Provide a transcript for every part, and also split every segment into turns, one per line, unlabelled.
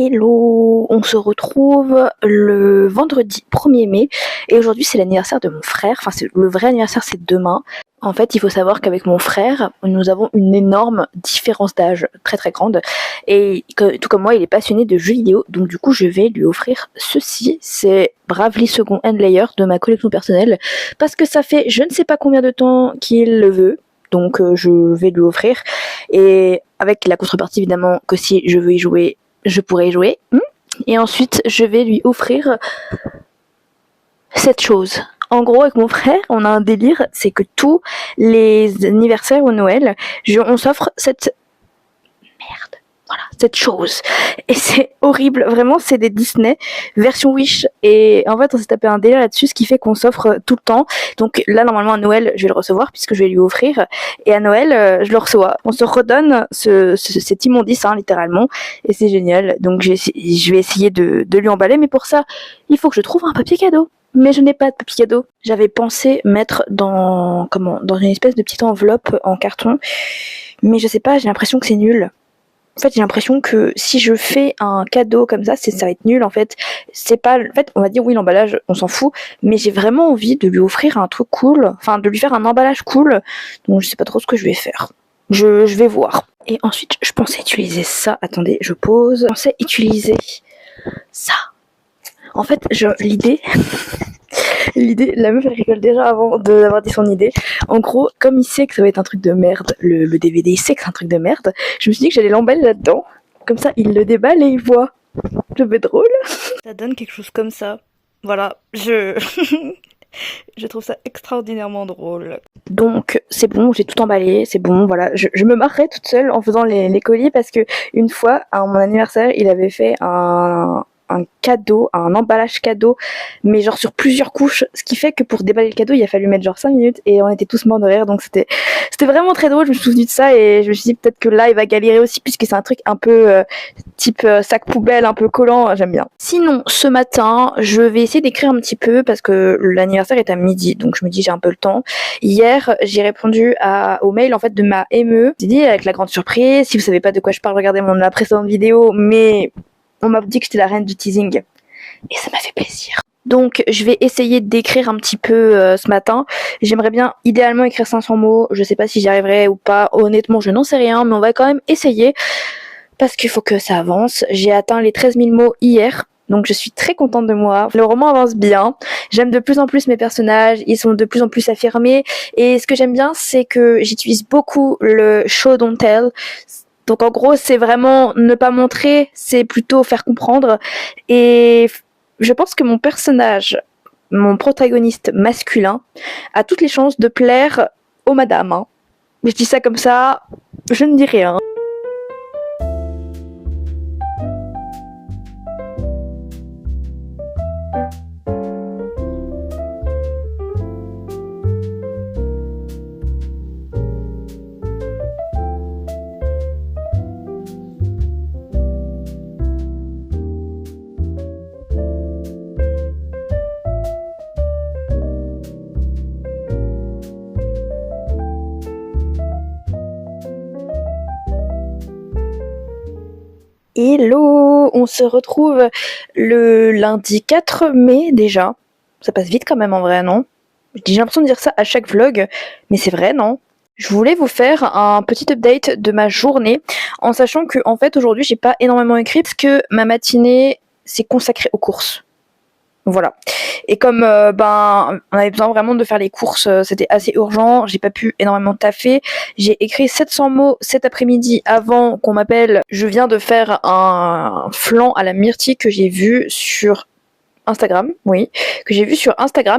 Hello, on se retrouve le vendredi 1er mai et aujourd'hui c'est l'anniversaire de mon frère, enfin le vrai anniversaire c'est demain. En fait il faut savoir qu'avec mon frère nous avons une énorme différence d'âge très très grande et tout comme moi il est passionné de jeux vidéo, donc du coup je vais lui offrir ceci, c'est Bravely Second End Layer de ma collection personnelle parce que ça fait je ne sais pas combien de temps qu'il le veut. Donc je vais lui offrir et avec la contrepartie évidemment que si je veux y jouer je pourrais y jouer. Et ensuite, je vais lui offrir cette chose. En gros, avec mon frère, on a un délire, c'est que tous les anniversaires ou Noël, on s'offre cette chose. Et c'est horrible, vraiment, c'est des Disney version Wish. Et en fait, on s'est tapé un délire là-dessus, ce qui fait qu'on s'offre tout le temps. Donc là, normalement, à Noël, je vais le recevoir puisque je vais lui offrir. Et à Noël, je le reçois. On se redonne cet immondice, littéralement. Et c'est génial. Donc je vais essayer de lui emballer. Mais pour ça, il faut que je trouve un papier cadeau. Mais je n'ai pas de papier cadeau. J'avais pensé mettre dans une espèce de petite enveloppe en carton. Mais je sais pas, j'ai l'impression que c'est nul. En fait, j'ai l'impression que si je fais un cadeau comme ça va être nul en fait. C'est pas, en fait, on va dire oui, l'emballage, on s'en fout, mais j'ai vraiment envie de lui offrir un truc cool, enfin de lui faire un emballage cool. Donc je sais pas trop ce que je vais faire. Je vais voir. Et ensuite, je pensais utiliser ça. Attendez, je pose. Je pensais utiliser ça. En fait, l'idée, la meuf elle rigole déjà avant d'avoir dit son idée. En gros, comme il sait que ça va être un truc de merde, le DVD il sait que c'est un truc de merde, je me suis dit que j'allais l'emballer là-dedans. Comme ça, il le déballe et il voit. Je vais drôle. Ça donne quelque chose comme ça. Voilà, je trouve ça extraordinairement drôle. Donc, c'est bon, j'ai tout emballé, c'est bon, voilà. Je me marrais toute seule en faisant les colis parce que une fois, à mon anniversaire, il avait fait un cadeau, un emballage cadeau, mais genre sur plusieurs couches, ce qui fait que pour déballer le cadeau, il a fallu mettre genre 5 minutes et on était tous morts de rire, donc c'était vraiment très drôle. Je me suis souvenu de ça et je me suis dit peut-être que là il va galérer aussi puisque c'est un truc un peu type sac poubelle, un peu collant, j'aime bien. Sinon, ce matin, je vais essayer d'écrire un petit peu parce que l'anniversaire est à midi, donc je me dis j'ai un peu le temps. Hier, j'ai répondu au mail en fait de ma ME. J'ai dit avec la grande surprise, si vous savez pas de quoi je parle, regardez la précédente vidéo, mais on m'a dit que j'étais la reine du teasing. Et ça m'a fait plaisir. Donc, je vais essayer d'écrire un petit peu ce matin. J'aimerais bien, idéalement, écrire 500 mots. Je sais pas si j'y arriverai ou pas. Honnêtement, je n'en sais rien, mais on va quand même essayer. Parce qu'il faut que ça avance. J'ai atteint les 13 000 mots hier. Donc, je suis très contente de moi. Le roman avance bien. J'aime de plus en plus mes personnages. Ils sont de plus en plus affirmés. Et ce que j'aime bien, c'est que j'utilise beaucoup le show don't tell. Donc en gros, c'est vraiment ne pas montrer, c'est plutôt faire comprendre. Et je pense que mon personnage, mon protagoniste masculin, a toutes les chances de plaire aux madames. Je dis ça comme ça, je ne dis rien. Hello, on se retrouve le lundi 4 mai déjà. Ça passe vite quand même en vrai, non? J'ai l'impression de dire ça à chaque vlog, mais c'est vrai, non? Je voulais vous faire un petit update de ma journée, en sachant que en fait aujourd'hui j'ai pas énormément écrit parce que ma matinée s'est consacrée aux courses. Voilà. Et comme on avait besoin vraiment de faire les courses, c'était assez urgent, j'ai pas pu énormément taffer. J'ai écrit 700 mots cet après-midi avant qu'on m'appelle. Je viens de faire un flan à la myrtille que j'ai vu sur Instagram,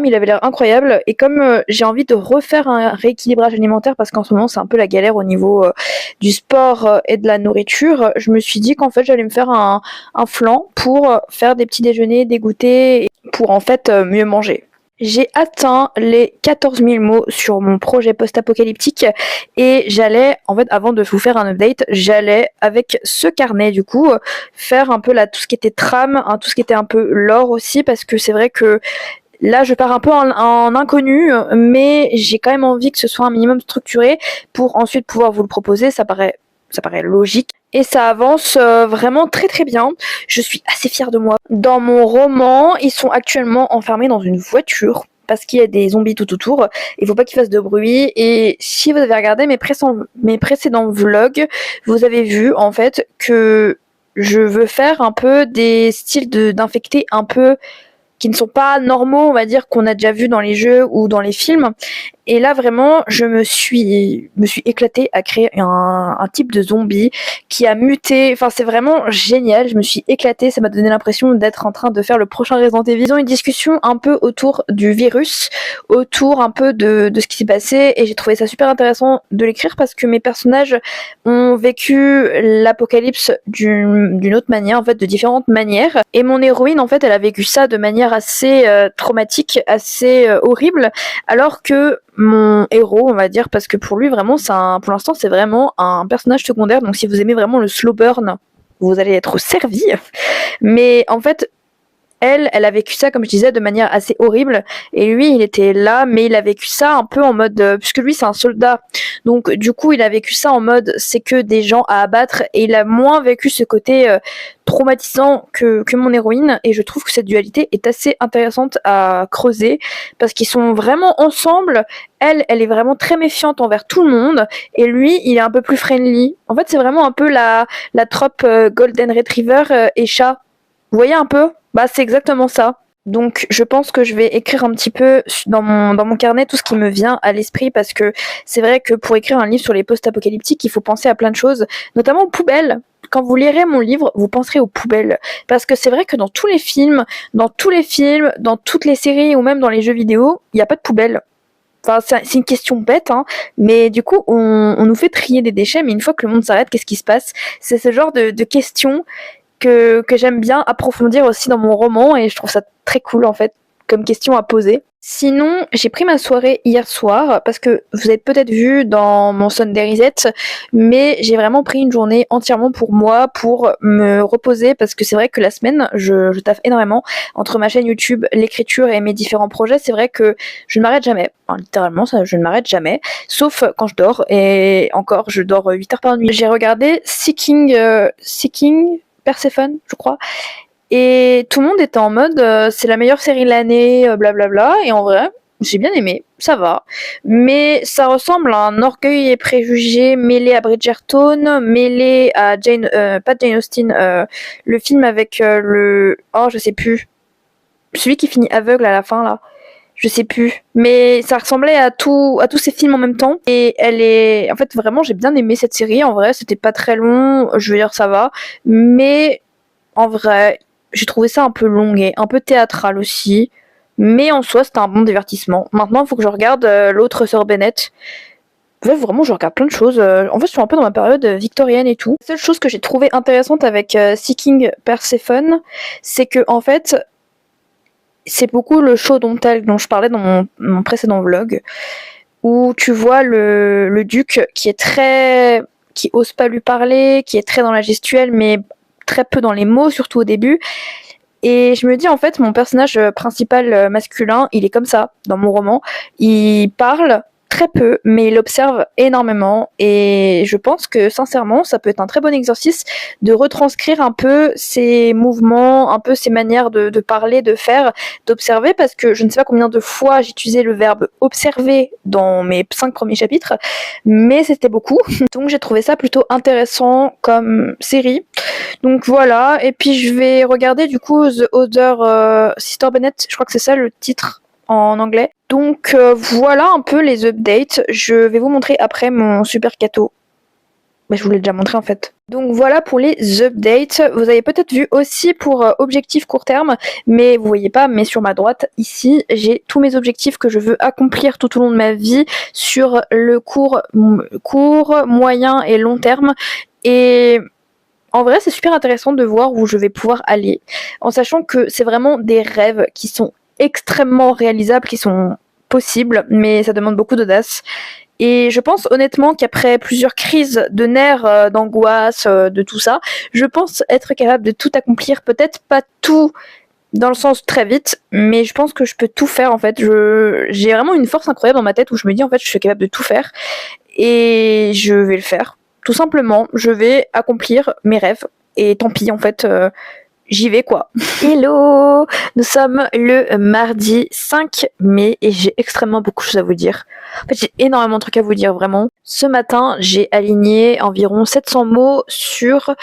il avait l'air incroyable et comme j'ai envie de refaire un rééquilibrage alimentaire parce qu'en ce moment c'est un peu la galère au niveau du sport et de la nourriture, je me suis dit qu'en fait j'allais me faire un flan pour faire des petits déjeuners, des goûters, pour en fait mieux manger. J'ai atteint les 14 000 mots sur mon projet post-apocalyptique et j'allais, en fait, avant de vous faire un update, j'allais avec ce carnet du coup faire un peu tout ce qui était trame, tout ce qui était un peu lore aussi parce que c'est vrai que là je pars un peu en inconnu mais j'ai quand même envie que ce soit un minimum structuré pour ensuite pouvoir vous le proposer. Ça paraît ça paraît logique. Et ça avance vraiment très très bien. Je suis assez fière de moi. Dans mon roman, ils sont actuellement enfermés dans une voiture parce qu'il y a des zombies tout autour. Il faut pas qu'ils fassent de bruit. Et si vous avez regardé mes précédents vlogs, vous avez vu en fait que je veux faire un peu des styles d'infectés un peu qui ne sont pas normaux, on va dire, qu'on a déjà vu dans les jeux ou dans les films. Et là, vraiment, je me suis éclatée à créer un type de zombie qui a muté. Enfin, c'est vraiment génial. Je me suis éclatée. Ça m'a donné l'impression d'être en train de faire le prochain Resident Evil. Ils ont une discussion un peu autour du virus, autour un peu de ce qui s'est passé. Et j'ai trouvé ça super intéressant de l'écrire parce que mes personnages ont vécu l'apocalypse d'une autre manière, en fait, de différentes manières. Et mon héroïne, en fait, elle a vécu ça de manière assez traumatique, assez horrible, alors que mon héros, on va dire, parce que pour lui vraiment pour l'instant c'est vraiment un personnage secondaire, donc si vous aimez vraiment le slow burn, vous allez être servi. Mais en fait, elle a vécu ça, comme je disais, de manière assez horrible. Et lui, il était là, mais il a vécu ça un peu en mode... puisque lui, c'est un soldat. Donc, du coup, il a vécu ça en mode, c'est que des gens à abattre. Et il a moins vécu ce côté traumatisant que mon héroïne. Et je trouve que cette dualité est assez intéressante à creuser. Parce qu'ils sont vraiment ensemble. Elle est vraiment très méfiante envers tout le monde. Et lui, il est un peu plus friendly. En fait, c'est vraiment un peu la trope Golden Retriever et chat. Vous voyez un peu ? Bah, c'est exactement ça. Donc, je pense que je vais écrire un petit peu dans mon carnet tout ce qui me vient à l'esprit parce que c'est vrai que pour écrire un livre sur les post-apocalyptiques, il faut penser à plein de choses, notamment aux poubelles. Quand vous lirez mon livre, vous penserez aux poubelles. Parce que c'est vrai que dans tous les films, dans toutes les séries ou même dans les jeux vidéo, il n'y a pas de poubelle. Enfin, c'est une question bête, hein, mais du coup, on nous fait trier des déchets, mais une fois que le monde s'arrête, qu'est-ce qui se passe ? C'est ce genre de questions que j'aime bien approfondir aussi dans mon roman et je trouve ça très cool en fait comme question à poser. Sinon, j'ai pris ma soirée hier soir parce que vous avez peut-être vu dans mon Sunday Reset, mais j'ai vraiment pris une journée entièrement pour moi, pour me reposer parce que c'est vrai que la semaine, je taffe énormément entre ma chaîne YouTube, l'écriture et mes différents projets. C'est vrai que je ne m'arrête jamais, enfin, littéralement, je ne m'arrête jamais, sauf quand je dors et encore, je dors 8 heures par nuit. J'ai regardé Seeking Perséphone, je crois. Et tout le monde était en mode c'est la meilleure série de l'année, blablabla. Et en vrai, j'ai bien aimé, ça va. Mais ça ressemble à un Orgueil et Préjugés mêlé à Bridgerton, mêlé à pas Jane Austen, le film avec je sais plus. Celui qui finit aveugle à la fin, là. Je sais plus, mais ça ressemblait à tous ces films en même temps. Et en fait, vraiment, j'ai bien aimé cette série. En vrai, c'était pas très long, je veux dire, ça va. Mais en vrai, j'ai trouvé ça un peu long et un peu théâtral aussi. Mais en soi, c'était un bon divertissement. Maintenant, il faut que je regarde l'autre Sœur Bennett. En fait, vraiment, je regarde plein de choses. En fait, je suis un peu dans ma période victorienne et tout. La seule chose que j'ai trouvé intéressante avec Seeking Persephone, c'est que en fait, c'est beaucoup le show dont je parlais dans mon précédent vlog, où tu vois le duc qui ose pas lui parler, qui est très dans la gestuelle, mais très peu dans les mots, surtout au début. Et je me dis, en fait, mon personnage principal masculin, il est comme ça, dans mon roman. Il parle très peu, mais il observe énormément. Et je pense que, sincèrement, ça peut être un très bon exercice de retranscrire un peu ses mouvements, un peu ses manières de parler, de faire, d'observer, parce que je ne sais pas combien de fois j'ai utilisé le verbe observer dans mes 5 premiers chapitres, mais c'était beaucoup. Donc j'ai trouvé ça plutôt intéressant comme série. Donc voilà, et puis je vais regarder du coup The Other Sister Bennett, je crois que c'est ça le titre en anglais. Donc voilà un peu les updates. Je vais vous montrer après mon super cadeau. Mais je vous l'ai déjà montré en fait. Donc voilà pour les updates. Vous avez peut-être vu aussi pour objectifs court terme, mais vous voyez pas, mais sur ma droite ici, j'ai tous mes objectifs que je veux accomplir tout au long de ma vie sur le court, moyen et long terme. Et en vrai, c'est super intéressant de voir où je vais pouvoir aller, en sachant que c'est vraiment des rêves qui sont extrêmement réalisables, qui sont possibles, mais ça demande beaucoup d'audace. Et je pense honnêtement qu'après plusieurs crises de nerfs, d'angoisse, de tout ça, je pense être capable de tout accomplir, peut-être pas tout dans le sens très vite, mais je pense que je peux tout faire en fait. J'ai vraiment une force incroyable dans ma tête où je me dis en fait je suis capable de tout faire et je vais le faire. tout simplement, je vais accomplir mes rêves. Et tant pis, en fait, j'y vais quoi. Hello! Nous sommes le mardi 5 mai et j'ai extrêmement beaucoup de choses à vous dire. En fait, j'ai énormément de trucs à vous dire, vraiment. Ce matin, j'ai aligné environ 700 mots sur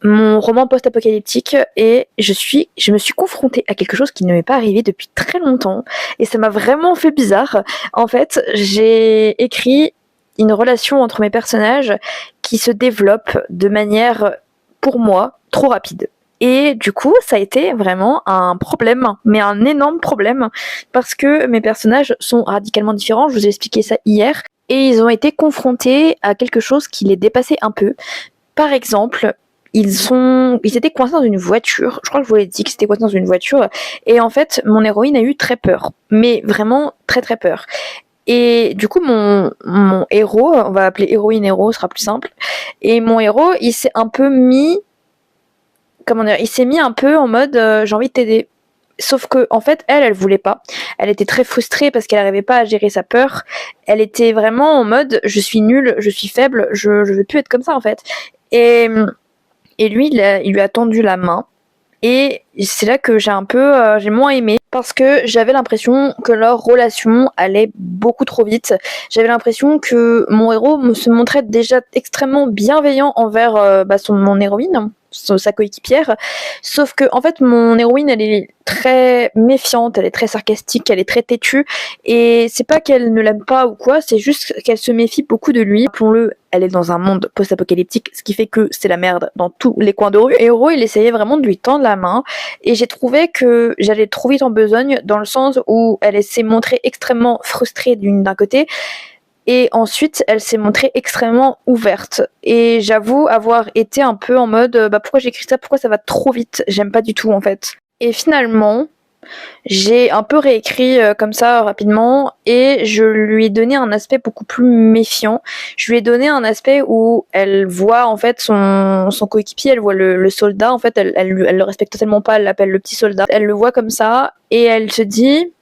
mon roman post-apocalyptique et je me suis confrontée à quelque chose qui ne m'est pas arrivé depuis très longtemps et ça m'a vraiment fait bizarre. En fait, j'ai écrit une relation entre mes personnages qui se développe de manière, pour moi, trop rapide. Et du coup, ça a été vraiment un problème, mais un énorme problème, parce que mes personnages sont radicalement différents, je vous ai expliqué ça hier, et ils ont été confrontés à quelque chose qui les dépassait un peu. Par exemple, ils étaient coincés dans une voiture. Je crois que je vous l'ai dit que c'était coincé dans une voiture. Et en fait, mon héroïne a eu très peur. Mais vraiment très très peur. Et du coup, mon héros, on va appeler héroïne-héros, ce sera plus simple. Et mon héros, il s'est un peu mis... il s'est mis un peu en mode j'ai envie de t'aider. Sauf que en fait, elle voulait pas. Elle était très frustrée parce qu'elle n'arrivait pas à gérer sa peur. Elle était vraiment en mode je suis nulle, je suis faible, je veux plus être comme ça en fait. Et lui, il lui a tendu la main. Et c'est là que j'ai moins aimé parce que j'avais l'impression que leur relation allait beaucoup trop vite. J'avais l'impression que mon héros se montrait déjà extrêmement bienveillant envers mon héroïne, sa coéquipière. Sauf que en fait, mon héroïne, elle est très méfiante, elle est très sarcastique, elle est très têtue. Et c'est pas qu'elle ne l'aime pas ou quoi, c'est juste qu'elle se méfie beaucoup de lui. Rappelons-le, elle est dans un monde post-apocalyptique, ce qui fait que c'est la merde dans tous les coins de rue. Et héros, il essayait vraiment de lui tendre la main. Et j'ai trouvé que j'allais trop vite en besogne, dans le sens où elle s'est montrée extrêmement frustrée d'un côté, et ensuite elle s'est montrée extrêmement ouverte. Et j'avoue avoir été un peu en mode pourquoi j'écris ça, pourquoi ça va trop vite, j'aime pas du tout en fait. Et finalement, j'ai un peu réécrit comme ça rapidement et je lui ai donné un aspect beaucoup plus méfiant. Je lui ai donné un aspect où elle voit en fait son coéquipier, elle voit le soldat, en fait elle le respecte totalement pas, elle l'appelle le petit soldat. Elle le voit comme ça et elle se dit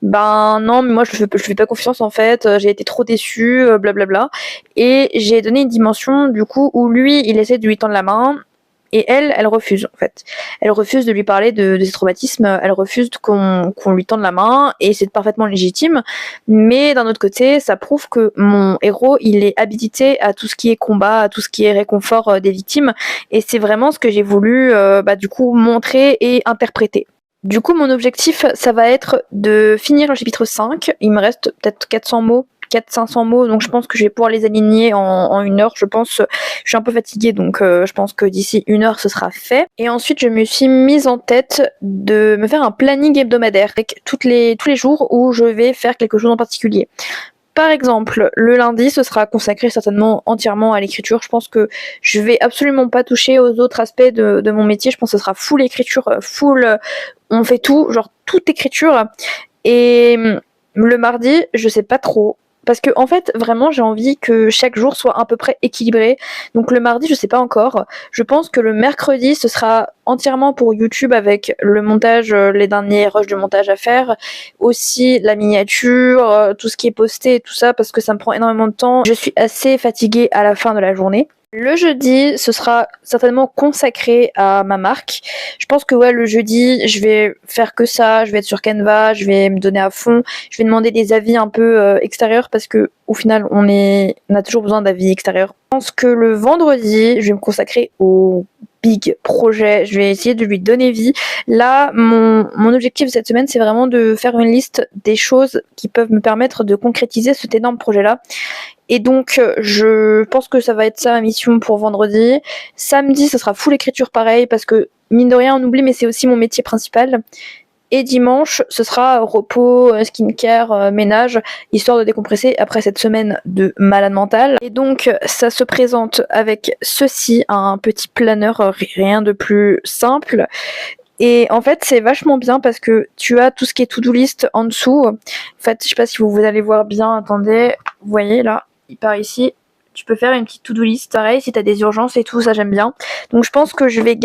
non mais moi je fais pas confiance en fait, j'ai été trop déçue, blablabla. Et j'ai donné une dimension du coup où lui il essaie de lui tendre la main. Et elle refuse en fait. Elle refuse de lui parler de ses traumatismes, elle refuse qu'on lui tende la main, et c'est parfaitement légitime. Mais d'un autre côté, ça prouve que mon héros, il est habilité à tout ce qui est combat, à tout ce qui est réconfort des victimes, et c'est vraiment ce que j'ai voulu du coup montrer et interpréter. Du coup, mon objectif, ça va être de finir le chapitre 5. Il me reste peut-être 400 mots. 400-500 mots, donc je pense que je vais pouvoir les aligner en 1 heure. Je suis un peu fatiguée, donc je pense que d'ici 1 heure ce sera fait. Et ensuite je me suis mise en tête de me faire un planning hebdomadaire avec tous les jours où je vais faire quelque chose en particulier. Par exemple, le lundi, ce sera consacré certainement entièrement à l'écriture. Je pense que je vais absolument pas toucher aux autres aspects de mon métier. Je pense que ce sera full écriture, on fait tout, genre toute écriture. Et le mardi, je sais pas trop. Parce que en fait, vraiment, j'ai envie que chaque jour soit à peu près équilibré. Donc le mardi, je sais pas encore. Je pense que le mercredi, ce sera entièrement pour YouTube avec le montage, les derniers rushs de montage à faire. Aussi la miniature, tout ce qui est posté et tout ça, parce que ça me prend énormément de temps. Je suis assez fatiguée à la fin de la journée. Le jeudi, ce sera certainement consacré à ma marque. Je pense que le jeudi, je vais faire que ça, je vais être sur Canva, je vais me donner à fond, je vais demander des avis un peu extérieurs parce que au final, on a toujours besoin d'avis extérieurs. Je pense que le vendredi, je vais me consacrer au big projet, je vais essayer de lui donner vie. Là, mon objectif de cette semaine, c'est vraiment de faire une liste des choses qui peuvent me permettre de concrétiser cet énorme projet-là. Et donc, je pense que ça va être ça ma mission pour vendredi. Samedi, ça sera full écriture pareil, parce que, mine de rien, on oublie, mais c'est aussi mon métier principal. Et dimanche, ce sera repos, skincare, ménage, histoire de décompresser après cette semaine de malade mental. Et donc, ça se présente avec ceci, un petit planeur, rien de plus simple. Et en fait, c'est vachement bien parce que tu as tout ce qui est to-do list en dessous. En fait, je sais pas si vous allez voir bien, attendez, vous voyez là, par ici, tu peux faire une petite to-do list. Pareil, si t'as des urgences et tout, ça j'aime bien. Donc je pense que je vais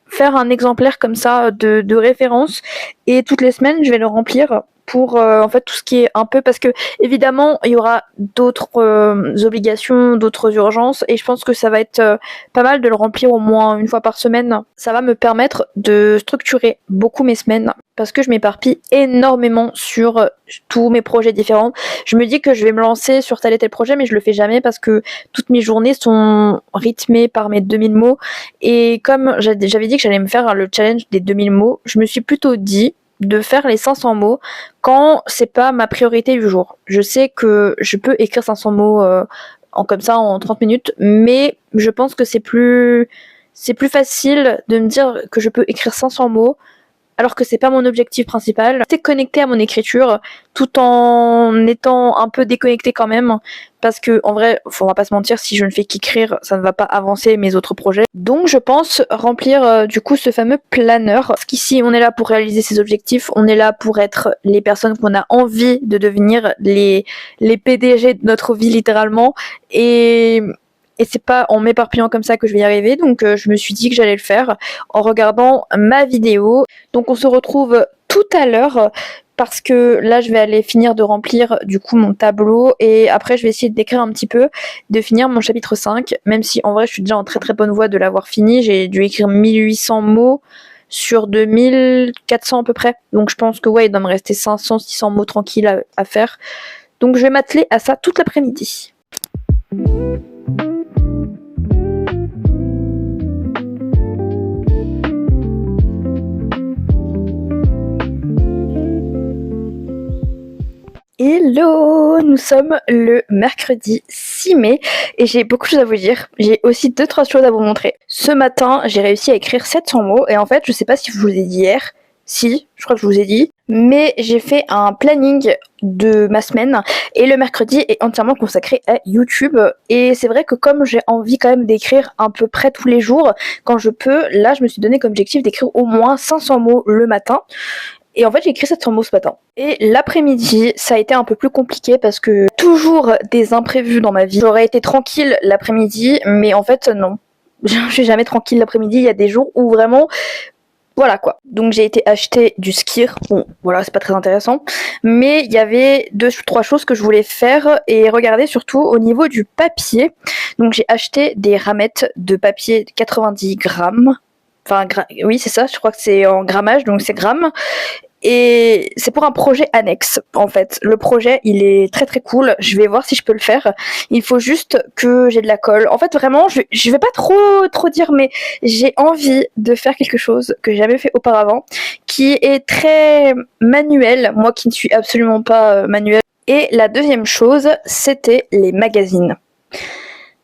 faire un exemplaire comme ça de référence, et toutes les semaines je vais le remplir pour en fait tout ce qui est un peu, parce que évidemment il y aura d'autres obligations, d'autres urgences, et je pense que ça va être pas mal de le remplir au moins une fois par semaine. Ça va me permettre de structurer beaucoup mes semaines parce que je m'éparpille énormément sur tous mes projets différents. Je me dis que je vais me lancer sur tel et tel projet, mais je le fais jamais parce que toutes mes journées sont rythmées par mes 2000 mots, et comme j'avais dit que j'allais me faire le challenge des 2000 mots, je me suis plutôt dit de faire les 500 mots quand c'est pas ma priorité du jour. Je sais que je peux écrire 500 mots comme ça en 30 minutes, mais je pense que c'est plus facile de me dire que je peux écrire 500 mots alors que c'est pas mon objectif principal. Rester connecté à mon écriture tout en étant un peu déconnecté quand même, parce que en vrai, on va pas se mentir, si je ne fais qu'écrire, ça ne va pas avancer mes autres projets. Donc je pense remplir du coup ce fameux planeur, parce qu'ici on est là pour réaliser ses objectifs, on est là pour être les personnes qu'on a envie de devenir, les PDG de notre vie littéralement, et c'est pas en m'éparpillant comme ça que je vais y arriver, donc je me suis dit que j'allais le faire en regardant ma vidéo. Donc on se retrouve tout à l'heure, parce que là je vais aller finir de remplir du coup mon tableau, et après je vais essayer d'écrire un petit peu, de finir mon chapitre 5, même si en vrai je suis déjà en très très bonne voie de l'avoir fini. J'ai dû écrire 1800 mots sur 2400 à peu près, donc je pense que ouais, il doit me rester 500-600 mots tranquilles à faire. Donc je vais m'atteler à ça toute l'après-midi. Hello, nous sommes le mercredi 6 mai et j'ai beaucoup de choses à vous dire. J'ai aussi 2-3 choses à vous montrer. Ce matin, j'ai réussi à écrire 700 mots, et en fait, je sais pas si je vous ai dit hier. Si, je crois que je vous ai dit. Mais j'ai fait un planning de ma semaine, et le mercredi est entièrement consacré à YouTube. Et c'est vrai que comme j'ai envie quand même d'écrire à peu près tous les jours quand je peux, là je me suis donné comme objectif d'écrire au moins 500 mots le matin. Et en fait, j'ai écrit 700 mots ce matin. Et l'après-midi, ça a été un peu plus compliqué parce que toujours des imprévus dans ma vie. J'aurais été tranquille l'après-midi, mais en fait, non. Je suis jamais tranquille l'après-midi. Il y a des jours où vraiment, voilà quoi. Donc j'ai été acheter du skir. Bon, voilà, c'est pas très intéressant. Mais il y avait 2-3 choses que je voulais faire et regarder, surtout au niveau du papier. Donc j'ai acheté des ramettes de papier 90 grammes. Enfin, oui, c'est ça, je crois que c'est en grammage, donc c'est grammes. Et c'est pour un projet annexe, en fait. Le projet, il est très très cool. Je vais voir si je peux le faire. Il faut juste que j'ai de la colle. En fait, vraiment, je vais pas trop dire, mais j'ai envie de faire quelque chose que j'ai jamais fait auparavant, qui est très manuel. Moi qui ne suis absolument pas manuel. Et la deuxième chose, c'était les magazines.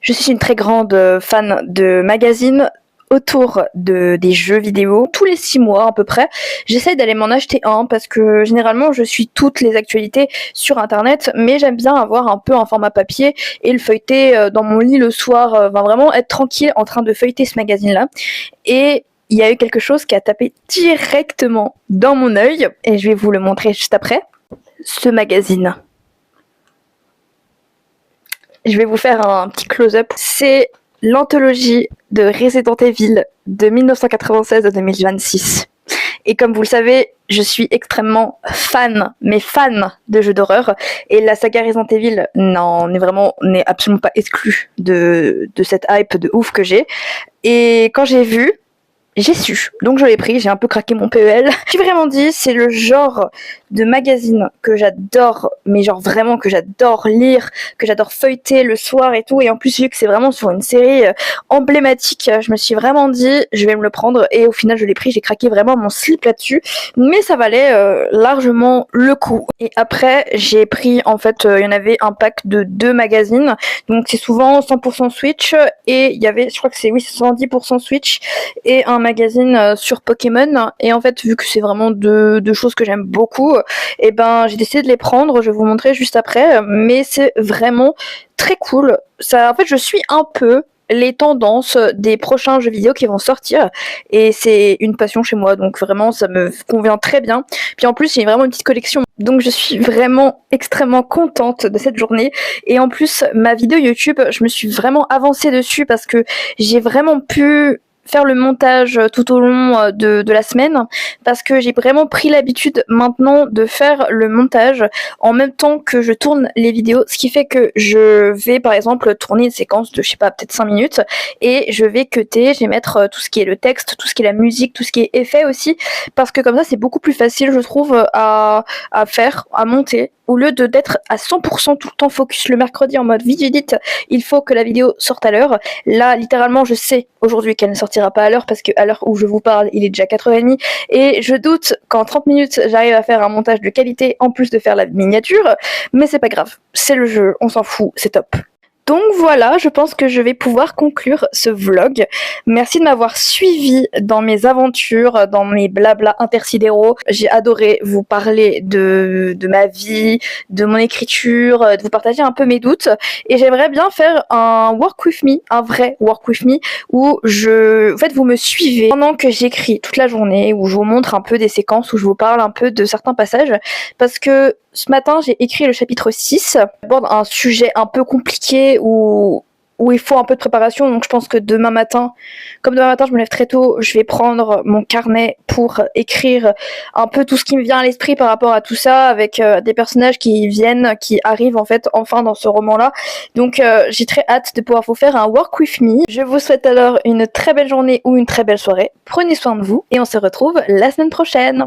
Je suis une très grande fan de magazines autour des jeux vidéo. Tous les 6 mois à peu près, j'essaye d'aller m'en acheter un, parce que généralement je suis toutes les actualités sur internet, mais j'aime bien avoir un peu un format papier et le feuilleter dans mon lit le soir, vraiment être tranquille en train de feuilleter ce magazine là. Et il y a eu quelque chose qui a tapé directement dans mon œil, et je vais vous le montrer juste après. Ce magazine. Je vais vous faire un petit close-up. C'est l'anthologie de Resident Evil de 1996 à 2026. Et comme vous le savez, je suis extrêmement fan de jeux d'horreur. Et la saga Resident Evil n'est absolument pas exclue de cette hype de ouf que j'ai. Et quand j'ai vu, j'ai su, donc je l'ai pris, j'ai un peu craqué mon PEL. J'ai vraiment dit, c'est le genre de magazine que j'adore, mais genre vraiment que j'adore lire, que j'adore feuilleter le soir et tout. Et en plus, vu que c'est vraiment sur une série emblématique, je me suis vraiment dit, je vais me le prendre. Et au final, je l'ai pris, j'ai craqué vraiment mon slip là-dessus. Mais ça valait largement le coup. Et après, j'ai pris, en fait, il y en avait un pack de 2 magazines. Donc c'est souvent 100% Switch. Et il y avait, je crois que c'est 70% Switch. Et un magazine sur Pokémon, et en fait vu que c'est vraiment deux choses que j'aime beaucoup, et ben j'ai décidé de les prendre. Je vais vous montrer juste après, mais c'est vraiment très cool. Ça, en fait, je suis un peu les tendances des prochains jeux vidéo qui vont sortir, et c'est une passion chez moi, donc vraiment ça me convient très bien. Puis en plus il y a vraiment une petite collection, donc je suis vraiment extrêmement contente de cette journée. Et en plus ma vidéo YouTube, je me suis vraiment avancée dessus parce que j'ai vraiment pu faire le montage tout au long de la semaine parce que j'ai vraiment pris l'habitude maintenant de faire le montage en même temps que je tourne les vidéos, ce qui fait que je vais par exemple tourner une séquence de je sais pas peut-être 5 minutes et je vais cutter, je vais mettre tout ce qui est le texte, tout ce qui est la musique, tout ce qui est effet aussi parce que comme ça c'est beaucoup plus facile je trouve à faire, à monter au lieu d'être à 100% tout le temps focus le mercredi en mode vite vite, il faut que la vidéo sorte à l'heure. Là, littéralement, je sais aujourd'hui qu'elle ne sortira pas à l'heure parce qu'à l'heure où je vous parle, il est déjà 4h30 et je doute qu'en 30 minutes, j'arrive à faire un montage de qualité en plus de faire la miniature, mais c'est pas grave, c'est le jeu, on s'en fout, c'est top. Donc voilà, je pense que je vais pouvoir conclure ce vlog. Merci de m'avoir suivi dans mes aventures, dans mes blabla intersidéraux. J'ai adoré vous parler de ma vie, de mon écriture, de vous partager un peu mes doutes. Et j'aimerais bien faire un work with me, un vrai work with me, où en fait, vous me suivez pendant que j'écris toute la journée, où je vous montre un peu des séquences, où je vous parle un peu de certains passages. Parce que ce matin, j'ai écrit le chapitre 6, aborde un sujet un peu compliqué où il faut un peu de préparation, donc je pense que demain matin, comme demain matin je me lève très tôt, je vais prendre mon carnet pour écrire un peu tout ce qui me vient à l'esprit par rapport à tout ça, avec des personnages qui arrivent en fait enfin dans ce roman-là. Donc j'ai très hâte de pouvoir vous faire un work with me. Je vous souhaite alors une très belle journée ou une très belle soirée. Prenez soin de vous et on se retrouve la semaine prochaine.